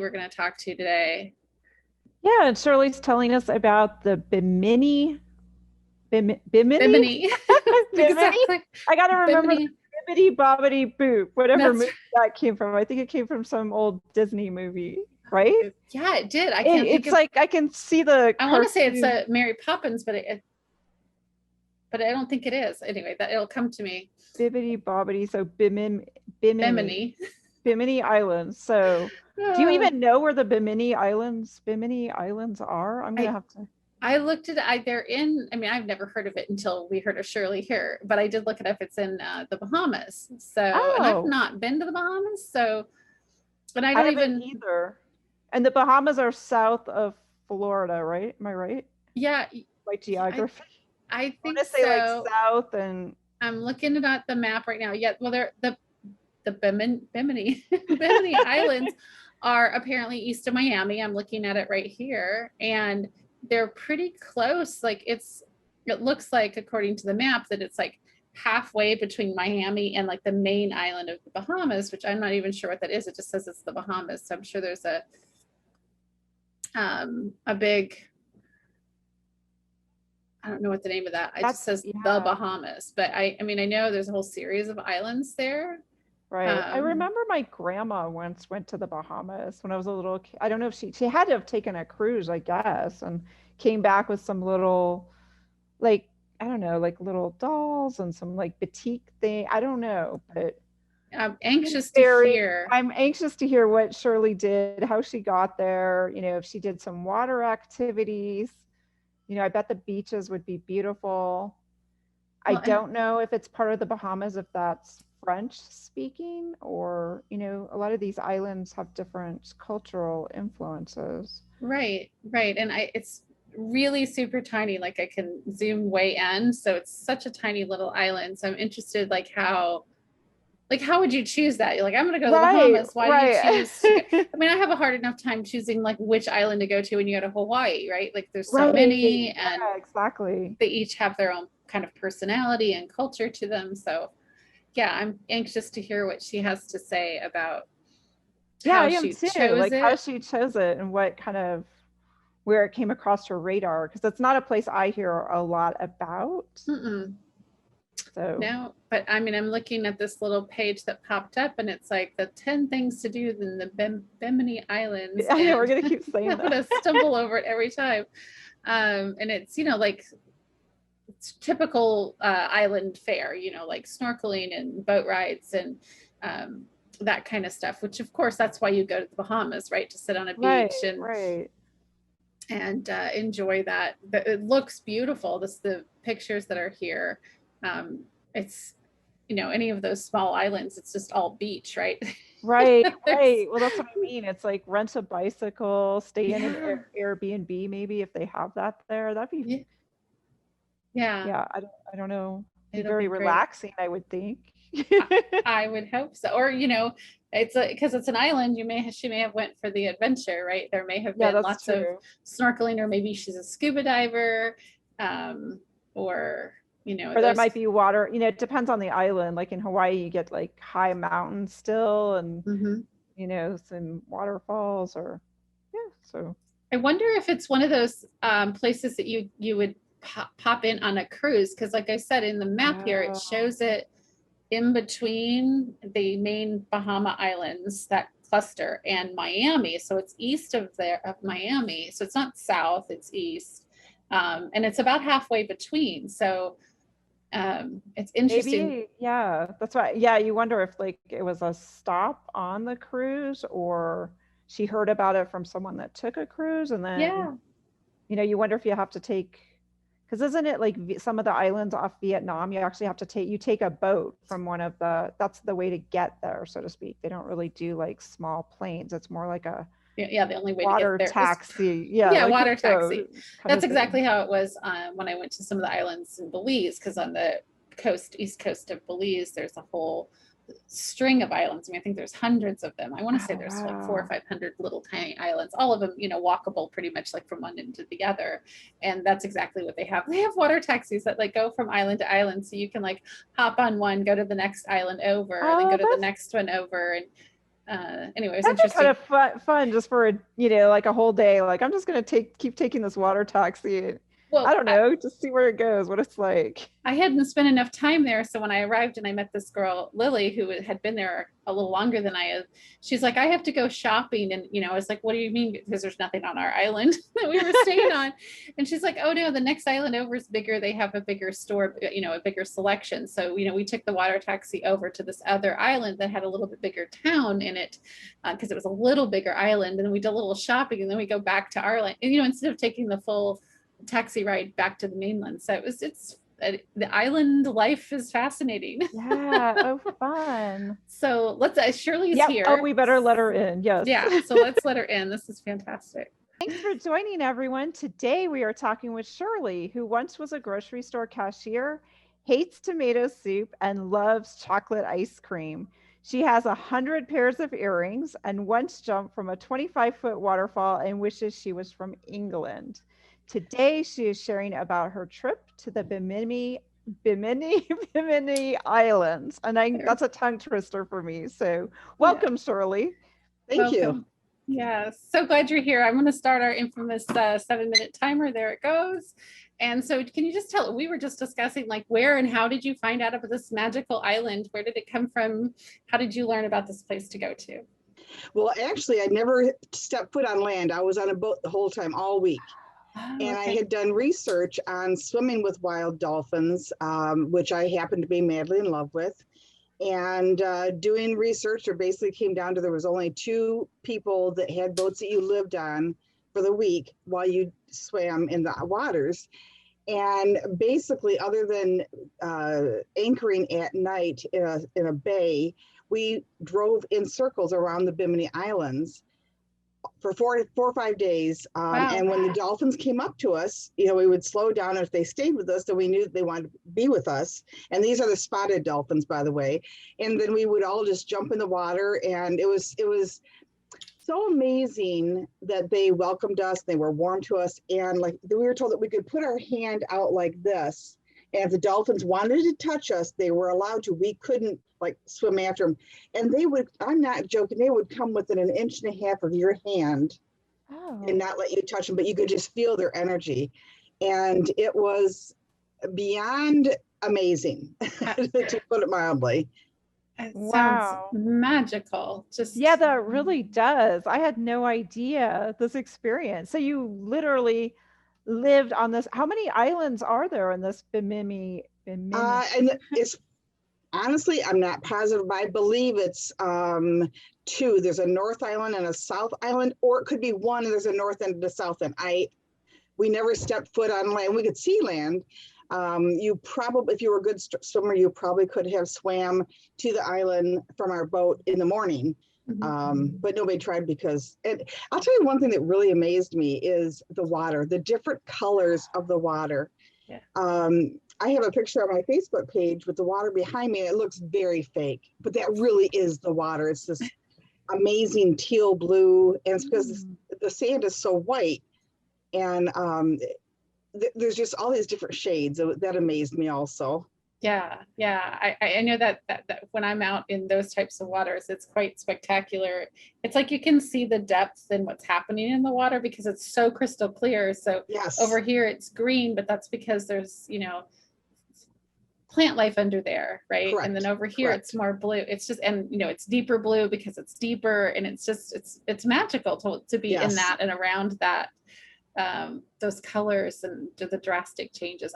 we're going to talk to today. Yeah, and Shirley's telling us about the Bimini? Bimini. Bimini? Exactly. I gotta remember Bimini. the Bibbidi Bobbidi Boop, whatever That's movie that came from. I think it came from some old Disney movie, right? yeah, it did. I can't think It's of. like I can see the I want to say it's cartoon. a Mary Poppins, but I don't think it is. Anyway, that it'll come to me. Bibbidi Bobbidi, so Bimini. Bimini Islands. So do you Uh, even know where the Bimini Islands are? I'm gonna I have to. I looked at they're in. I mean, I've never heard of it until we heard of Shirley here, but I did look it up. It's in the Bahamas. So, and I've Oh, not been to the Bahamas, so and I I don't haven't even. either. And the Bahamas are south of Florida, right? Am I right? Yeah, By I geography. I I think want to say like so. south and I'm looking at the map right now. Yeah, well, they're the Bimini Bimini Islands are apparently east of Miami. I'm looking at it right here, and they're pretty close. Like it looks like according to the map that it's like halfway between Miami and like the main island of the Bahamas, which I'm not even sure what that is. It just says it's the Bahamas. So I'm sure there's a big, I don't know what the name of that. It just that's says the yeah, Bahamas, but I mean I know there's a whole series of islands there. right. I Um, remember my grandma once went to the Bahamas when I was a little kid. I don't know if she had to have taken a cruise, I guess, and came back with some little like I don't know, like little dolls and some like batik thing. I don't know, but I'm I'm anxious to very hear. I'm anxious to hear what Shirley did, how she got there, if she did some water activities. I bet the beaches would be beautiful. I Well, and don't know if it's part of the Bahamas, if that's French speaking, or, a lot of these islands have different cultural influences. right, and it's really super tiny. Like I can zoom way in, so it's such a tiny little island. So I'm interested, like how would you choose that? You're like, I'm gonna go to the Right, Bahamas. Why do you right. choose to go? I mean, I have a hard enough time choosing like which island to go to when you go to Hawaii, right? Like there's so Right. many, and Yeah, exactly. they each have their own kind of personality and culture to them. So yeah, I'm anxious to hear what she has to say about Yeah, how I am she too. chose Like how it. she chose it and what kind of where it came across her radar, because it's not a place I hear a lot about. Mm-mm. So No, but I mean, I'm looking at this little page that popped up, and it's like the 10 things to do in the Bimini Islands, I know we're and gonna keep saying I'm that. gonna stumble over it every time. And it's like it's typical island fare, like snorkeling and boat rides and um, that kind of stuff. Which, of course, that's why you go to the Bahamas, right? To sit on a Right, beach right. and enjoy that. But it looks beautiful. The pictures that are here. It's any of those small islands, it's just all beach, right? Right, There's right. Well, that's what I mean. It's like rent a bicycle, stay in an yeah, Airbnb maybe if they have that there. That'd be, yeah, yeah. yeah, I don't know. Be It'll very be great. relaxing, I would think. I, I would hope so. Or it's because it's an island. She may have went for the adventure, right? There may have Yeah, been that's lots of true. snorkeling, or maybe she's a scuba diver, or Or that might there's. be water, it depends on the island. Like in Hawaii, you get like high mountains still and, Mhm. some waterfalls or, yeah, so. I wonder if it's one of those places that you would pop in on a cruise, because like I said in the map here, it Oh, shows it in between the main Bahama Islands, that cluster, and Miami. So it's east of Miami. So it's not south, it's east. And it's about halfway between. So it's interesting. maybe, yeah, that's right. Yeah, you wonder if like it was a stop on the cruise or she heard about it from someone that took a cruise and then, Yeah. you wonder if you have to take, because isn't it like some of the islands off Vietnam, you actually have to take a boat from one of that's the way to get there, so to speak. They don't really do like small planes. It's more like a Yeah, the only way to get water there is taxi. Yeah, yeah, like a water boat taxi. kind That's of thing. exactly how it was when I went to some of the islands in Belize, because on the east coast of Belize, there's a whole string of islands. I mean, I think there's hundreds of them. I want to say Oh, there's like four or wow. 500 little tiny islands, all of them, walkable pretty much like from one end to the other. And that's exactly what they have. They have water taxis that like go from island to island. So you can like hop on one, go to the next island over, then go Oh, to the next one over. And Anyway, it was That'd be interesting. kind of fun just for, like a whole day. Like, I'm just going to keep taking this water taxi. I Well, don't know, just see where it goes, what it's like. I hadn't spent enough time there. So when I arrived and I met this girl, Lily, who had been there a little longer than I had, she's like, I have to go shopping. And, I was like, what do you mean? Because there's nothing on our island that we were staying on. And she's like, oh no, the next island over is bigger. They have a bigger store, a bigger selection. So, we took the water taxi over to this other island that had a little bit bigger town in it because it was a little bigger island. And then we did a little shopping and then we go back to our island, and, instead of taking the full taxi ride back to the mainland. So the island life is fascinating. Yeah. Oh, fun. So let's, Shirley's here. Oh, we better let her in. Yes. Yeah. So let's let her in. This is fantastic. Thanks for joining, everyone. Today we are talking with Shirley, who once was a grocery store cashier, hates tomato soup, and loves chocolate ice cream. She has 100 pairs of earrings and once jumped from a 25-foot waterfall and wishes she was from England. Today, she is sharing about her trip to the Bimini Islands. And that's a tongue twister for me. So welcome, Shirley. Thank you. Yeah, so glad you're here. I'm going to start our infamous 7-minute timer. There it goes. And so can you just tell, we were just discussing like where and how did you find out about this magical island? Where did it come from? How did you learn about this place to go to? Well, actually, I never stepped foot on land. I was on a boat the whole time, all week. Oh, and I had done research on swimming with wild dolphins, which I happened to be madly in love with. And doing research, it basically came down to there was only 2 people that had boats that you lived on for the week while you swam in the waters. And basically, other than anchoring at night in a bay, we drove in circles around the Bimini Islands for 4 or 5 days. Wow. And when the dolphins came up to us, we would slow down. If they stayed with us, then we knew they wanted to be with us. And these are the spotted dolphins, by the way. And then we would all just jump in the water. And it was so amazing that they welcomed us. They were warm to us. And like we were told that we could put our hand out like this. And if the dolphins wanted to touch us, they were allowed to. We couldn't like swim after them. And they would, I'm not joking, they would come within 1.5 inches of your hand and not let you touch them, but you could just feel their energy. And it was beyond amazing, to put it mildly. It Wow. sounds magical. Yeah, that really does. I had no idea this experience. So you literally lived on this. How many islands are there in this Bimini? And it's honestly, I'm not positive. I believe it's 2. There's a North Island and a South Island, or it could be 1 and there's a North end and a South end. We never stepped foot on land. We could see land. You probably, if you were a good swimmer, you probably could have swam to the island from our boat in the morning. Mm-hmm. But nobody tried because, and I'll tell you one thing that really amazed me is the water, the different colors of the water. Yeah. I have a picture on my Facebook page with the water behind me. And it looks very fake, but that really is the water. It's this amazing teal blue, and it's because the sand is so white. And there's just all these different shades that amazed me also. Yeah. I know that when I'm out in those types of waters, it's quite spectacular. It's like you can see the depth and what's happening in the water because it's so crystal clear. So yes. Over here it's green, but that's because there's, plant life under there, right? Correct. And then over here It's more blue. It's just, and it's deeper blue because it's deeper, and it's just it's magical to be yes. in that and around that. Those colors and the drastic changes.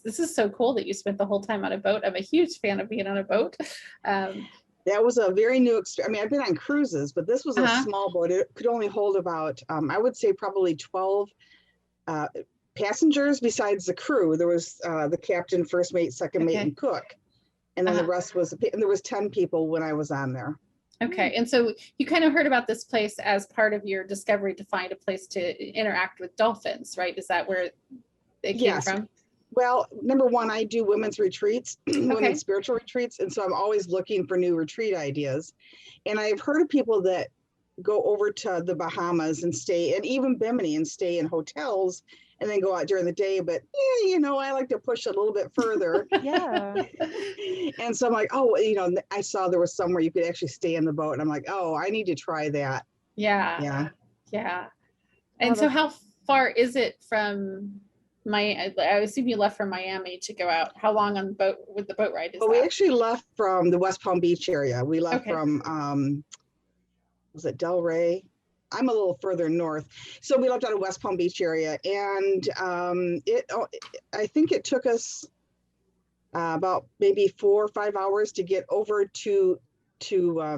This is so cool that you spent the whole time on a boat. I'm a huge fan of being on a boat. That was a very new experience. I mean, I've been on cruises, but this was a small boat. It could only hold about, I would say probably 12 passengers besides the crew. There was the captain, first mate, second mate, and cook. And then the rest was, and there was 10 people when I was on there. Okay. And so you kind of heard about this place as part of your discovery to find a place to interact with dolphins, right? Is that where it came from? Well, number one, I do women's retreats, women's spiritual retreats. And so I'm always looking for new retreat ideas. And I've heard of people that go over to the Bahamas and stay, and even Bimini, and stay in hotels and then go out during the day. But yeah, you know, I like to push it a little bit further. Yeah. And so I'm like, oh, you know, I saw there was somewhere you could actually stay in the boat, and I'm like, oh, I need to try that. Yeah. Yeah. And so how far is it from I assume you left from Miami to go out. How long on the boat with the boat ride is Well, that? we actually left from the West Palm Beach area. We left Okay. from was it Del Rey? I'm a little further north. So we left out of West Palm Beach area, and I think it took us about maybe 4 or 5 hours to get over to what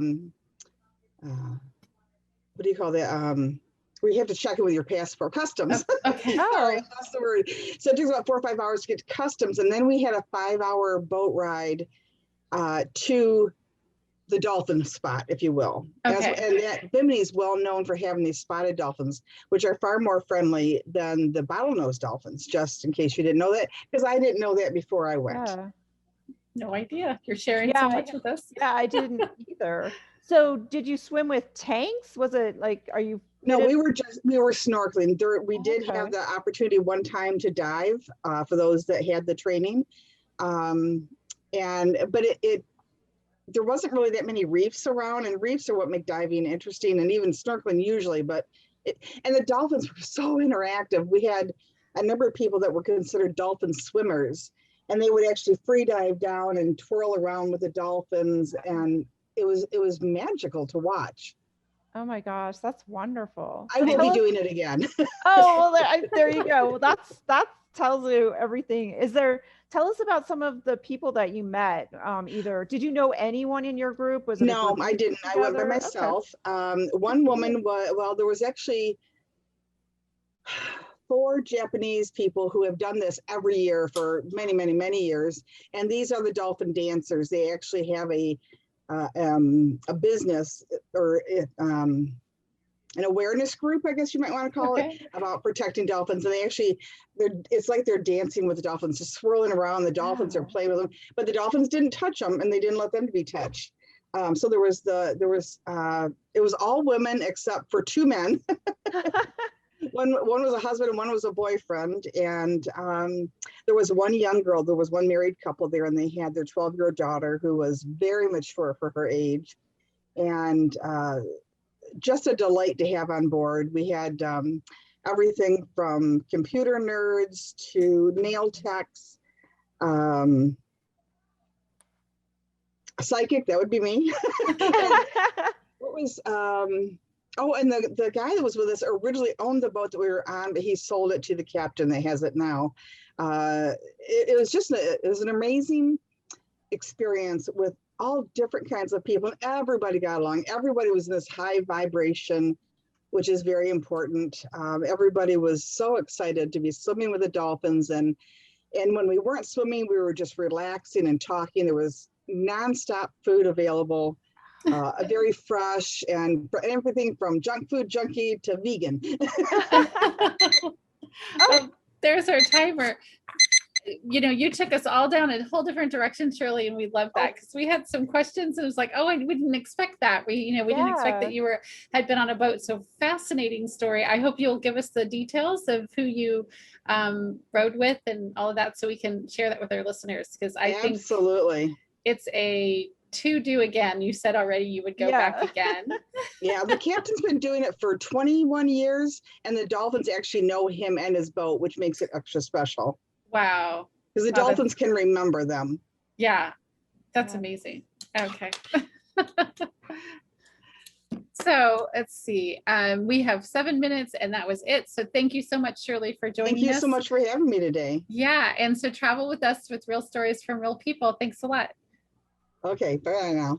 do you call that? Where you have to check in with your passport, customs. Okay. Sorry, I lost the word. So it took about 4 or 5 hours to get to customs, and then we had a 5-hour boat ride to the dolphin spot, if you will. Okay. And that Bimini is well known for having these spotted dolphins, which are far more friendly than the bottlenose dolphins, just in case you didn't know that, because I didn't know that before I went. Yeah. No idea. You're sharing so much with us. Yeah, I didn't either. So did you swim with tanks? Was it like, are you? No, we were snorkeling. We did Okay. have the opportunity one time to dive for those that had the training. But there wasn't really that many reefs around, and reefs are what make diving interesting, and even snorkeling usually. And the dolphins were so interactive. We had a number of people that were considered dolphin swimmers, and they would actually free dive down and twirl around with the dolphins, and it was magical to watch. Oh my gosh, that's wonderful. I will be doing it again. Oh, well, there you go. Well, that tells you everything. Tell us about some of the people that you met. Either did you know anyone in your group? Was it No, I didn't. I went by myself. Okay. One woman there was actually 4 Japanese people who have done this every year for many, many, many years. And these are the dolphin dancers. They actually have a business or an awareness group, I guess you might want to call it, about protecting dolphins. And it's like they're dancing with the dolphins, just swirling around. The dolphins are playing with them, but the dolphins didn't touch them, and they didn't let them to be touched. So it was all women except for 2 men. One was a husband and one was a boyfriend. And there was one young girl, there was one married couple there, and they had their 12-year-old daughter who was very mature for her age. And just a delight to have on board. We had everything from computer nerds to nail techs, psychic, that would be me. What was and the guy that was with us originally owned the boat that we were on, but he sold it to the captain that has it now. It was an amazing experience with all different kinds of people, and everybody got along. Everybody was in this high vibration, which is very important. Everybody was so excited to be swimming with the dolphins, and when we weren't swimming, we were just relaxing and talking. There was nonstop food available, very fresh, and everything from junk food junkie to vegan. There's our timer. You know, you took us all down a whole different direction, Shirley, and we loved that because we had some questions, and it was like, oh, we didn't expect that. We didn't expect that you had been on a boat. So fascinating story. I hope you'll give us the details of who you rode with and all of that, so we can share that with our listeners, because I think it's a to do again. You said already you would go back again. Yeah, the captain's been doing it for 21 years, and the dolphins actually know him and his boat, which makes it extra special. Wow. Because the dolphins can remember them. Yeah, that's amazing. Okay. So let's see. We have 7 minutes, and that was it. So thank you so much, Shirley, for joining us. Thank you so much for having me today. Yeah, and so travel with us with real stories from real people. Thanks a lot. Okay, bye now.